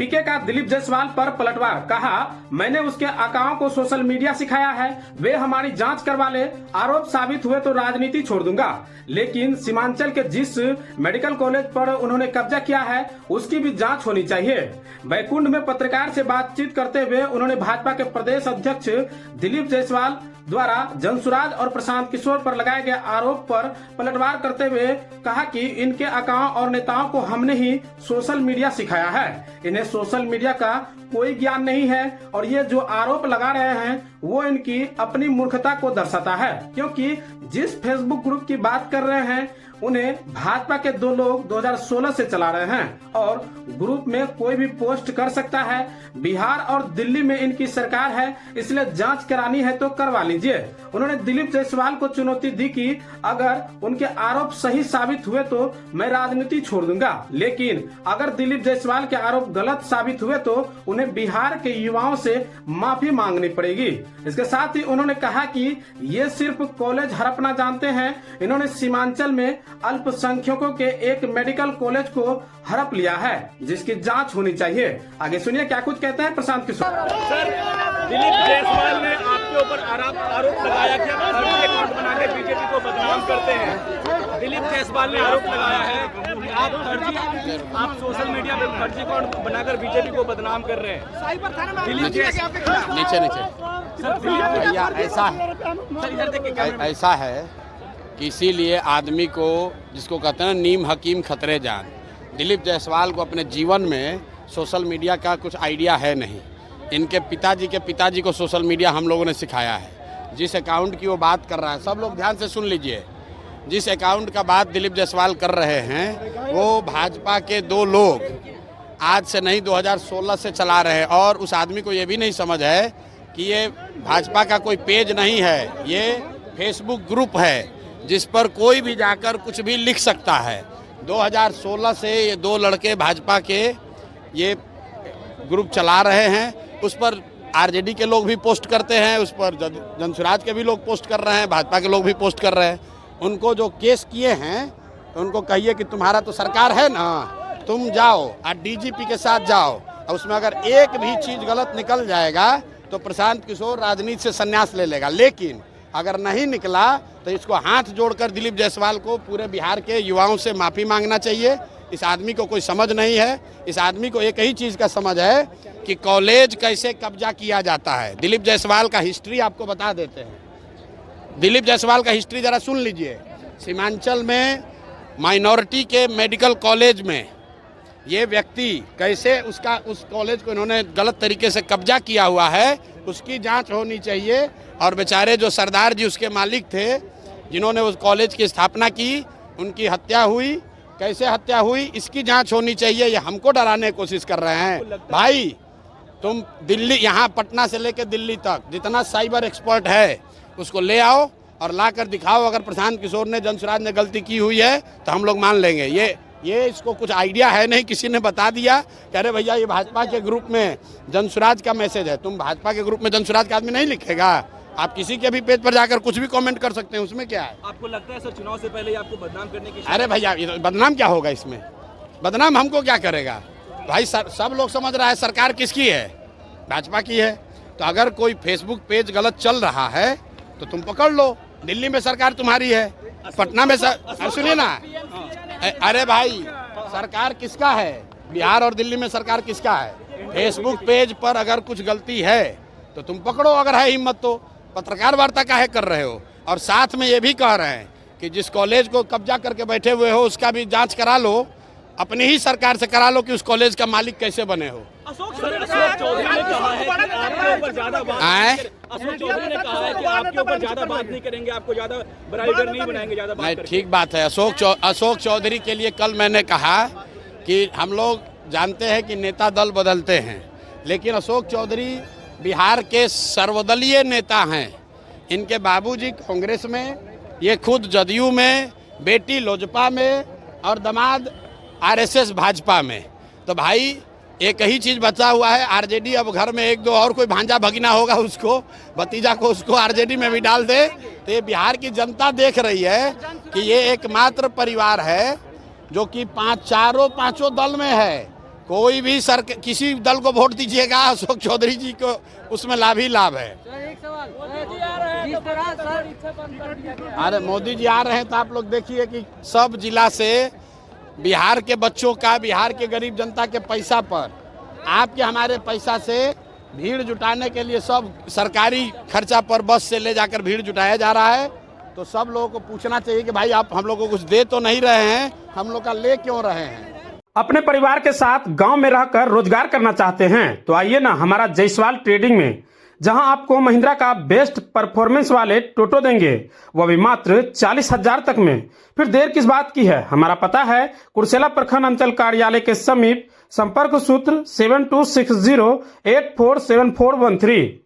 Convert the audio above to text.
पीके का दिलीप जायसवाल पर पलटवार, कहा मैंने उसके आकाओं को सोशल मीडिया सिखाया है, वे हमारी जांच करवा ले, आरोप साबित हुए तो राजनीति छोड़ दूंगा। लेकिन सीमांचल के जिस मेडिकल कॉलेज पर उन्होंने कब्जा किया है उसकी भी जांच होनी चाहिए। बैकुंठ में पत्रकार से बातचीत करते हुए उन्होंने भाजपा के प्रदेश अध्यक्ष दिलीप जायसवाल द्वारा जनसुराज और प्रशांत किशोर पर लगाए गए आरोप पर पलटवार करते हुए कहा कि इनके आकाओं और नेताओं को हमने ही सोशल मीडिया सिखाया है, इन्हें सोशल मीडिया का कोई ज्ञान नहीं है और ये जो आरोप लगा रहे हैं वो इनकी अपनी मूर्खता को दर्शाता है, क्योंकि जिस फेसबुक ग्रुप की बात कर रहे हैं उन्हें भाजपा के दो लोग 2016 से चला रहे हैं और ग्रुप में कोई भी पोस्ट कर सकता है। बिहार और दिल्ली में इनकी सरकार है, इसलिए जांच करानी है तो करवा लीजिए। उन्होंने दिलीप जायसवाल को चुनौती दी कि अगर उनके आरोप सही साबित हुए तो मैं राजनीति छोड़ दूंगा, लेकिन अगर दिलीप जायसवाल के आरोप गलत साबित हुए तो उन्हें बिहार के युवाओं से माफी मांगनी पड़ेगी। इसके साथ ही उन्होंने कहा कि ये सिर्फ कॉलेज हड़पना जानते हैं, इन्होंने सीमांचल में अल्पसंख्यकों के एक मेडिकल कॉलेज को हड़प लिया है जिसकी जांच होनी चाहिए। आगे सुनिए क्या कुछ कहते हैं प्रशांत किशोर। सर, दिलीप जायसवाल ने आपके ऊपर आरोप लगाया कि आप फर्जी अकाउंट बनाकर बीजेपी को बदनाम करते हैं। दिलीप जायसवाल ने आरोप लगाया है कि आप सोशल मीडिया पर फर्जी अकाउंट बनाकर बीजेपी को बदनाम कर रहे हैं। नीचे भैया ऐसा है कि इसीलिए आदमी को, जिसको कहते हैं नीम हकीम खतरे जान, दिलीप जायसवाल को अपने जीवन में सोशल मीडिया का कुछ आइडिया है नहीं। इनके पिताजी को सोशल मीडिया हम लोगों ने सिखाया है। जिस अकाउंट की वो बात कर रहा है, सब लोग ध्यान से सुन लीजिए, जिस अकाउंट का बात दिलीप जायसवाल कर रहे हैं वो भाजपा के दो लोग आज से नहीं 2016 से चला रहे हैं। और उस आदमी को ये भी नहीं समझ है कि ये भाजपा का कोई पेज नहीं है, ये फेसबुक ग्रुप है जिस पर कोई भी जाकर कुछ भी लिख सकता है। 2016 से ये दो लड़के भाजपा के ये ग्रुप चला रहे हैं, उस पर आरजेडी के लोग भी पोस्ट करते हैं, उस पर जनसुराज के भी लोग पोस्ट कर रहे हैं, भाजपा के लोग भी पोस्ट कर रहे हैं। उनको जो केस किए हैं तो उनको कहिए कि तुम्हारा तो सरकार है ना, तुम जाओ और डीजीपी के साथ जाओ, और उसमें अगर एक भी चीज़ गलत निकल जाएगा तो प्रशांत किशोर राजनीति से संन्यास ले लेगा। लेकिन अगर नहीं निकला तो इसको हाथ जोड़कर दिलीप जायसवाल को पूरे बिहार के युवाओं से माफ़ी मांगना चाहिए। इस आदमी को कोई समझ नहीं है, इस आदमी को एक ही चीज़ का समझ है कि कॉलेज कैसे कब्जा किया जाता है। दिलीप जायसवाल का हिस्ट्री आपको बता देते हैं। दिलीप जायसवाल का हिस्ट्री ज़रा सुन लीजिए। सीमांचल में माइनॉरिटी के मेडिकल कॉलेज में ये व्यक्ति कैसे उस कॉलेज को इन्होंने गलत तरीके से कब्जा किया हुआ है, उसकी जांच होनी चाहिए। और बेचारे जो सरदार जी उसके मालिक थे जिन्होंने उस कॉलेज की स्थापना की, उनकी हत्या हुई, कैसे हत्या हुई इसकी जांच होनी चाहिए। ये हमको डराने की कोशिश कर रहे हैं। भाई तुम दिल्ली, यहाँ पटना से लेकर दिल्ली तक जितना साइबर एक्सपर्ट है उसको ले आओ और ला कर दिखाओ। अगर प्रशांत किशोर ने, जनसुराज ने गलती की हुई है तो हम लोग मान लेंगे। ये इसको कुछ आइडिया है नहीं, किसी ने बता दिया कि अरे भैया ये भाजपा के ग्रुप में जनसुराज का मैसेज है। तुम भाजपा के ग्रुप में जनसुराज का आदमी नहीं लिखेगा, आप किसी के भी पेज पर जाकर कुछ भी कमेंट कर सकते हैं, उसमें क्या है। आपको लगता है सर चुनाव से पहले आपको बदनाम करने की? अरे भैया बदनाम क्या होगा इसमें, बदनाम हमको क्या करेगा भाई। सब लोग समझ रहा है सरकार किसकी है, भाजपा की है। तो अगर कोई फेसबुक पेज गलत चल रहा है तो तुम पकड़ लो। दिल्ली में सरकार तुम्हारी है, पटना में सुनिए ना, अरे भाई सरकार किसका है, बिहार और दिल्ली में सरकार किसका है। फेसबुक पेज पर अगर कुछ गलती है तो तुम पकड़ो, अगर है हिम्मत तो। पत्रकार वार्ता काहे कर रहे हो? और साथ में ये भी कह रहे हैं कि जिस कॉलेज को कब्जा करके बैठे हुए हो उसका भी जांच करा लो, अपनी ही सरकार से करा लो कि उस कॉलेज का मालिक कैसे बने हो। अशोक चौधरी ने कहा है कि आपके ऊपर ज्यादा बात नहीं करेंगे, आपको ज्यादा बराबर नहीं बनाएंगे, ज्यादा बात करेंगे। ठीक बात है। अशोक चौधरी के लिए कल मैंने कहा कि हम लोग जानते हैं कि नेता दल बदलते हैं, लेकिन अशोक चौधरी बिहार के सर्वदलीय नेता हैं। इनके बाबूजी कांग्रेस में, ये खुद जदयू में, बेटी लोजपा में और दामाद आरएसएस भाजपा में। तो भाई एक ही चीज़ बचा हुआ है आरजेडी। अब घर में एक दो और कोई भांजा भगीना होगा, उसको भतीजा को उसको आरजेडी में भी डाल दे। तो ये बिहार की जनता देख रही है कि ये एकमात्र परिवार है जो कि पांचों दल में है। कोई भी किसी दल को वोट दीजिएगा, अशोक चौधरी जी को उसमें लाभ ही लाभ है। अरे मोदी जी आ रहे हैं तो आप लोग देखिए कि सब जिला से बिहार के बच्चों का, बिहार के गरीब जनता के पैसा पर, आपके हमारे पैसा से भीड़ जुटाने के लिए सब सरकारी खर्चा पर बस से ले जाकर भीड़ जुटाया जा रहा है। तो सब लोगों को पूछना चाहिए कि भाई आप हम लोग को कुछ दे तो नहीं रहे हैं, हम लोग का ले क्यों रहे हैं। अपने परिवार के साथ गांव में रहकर रोजगार करना चाहते हैं तो आइए ना हमारा जायसवाल ट्रेडिंग में, जहां आपको महिंद्रा का बेस्ट परफॉर्मेंस वाले टोटो देंगे, वह भी मात्र 40,000 तक में। फिर देर किस बात की है। हमारा पता है कुर्सेला प्रखंड अंचल कार्यालय के समीप। संपर्क सूत्र 7260847413।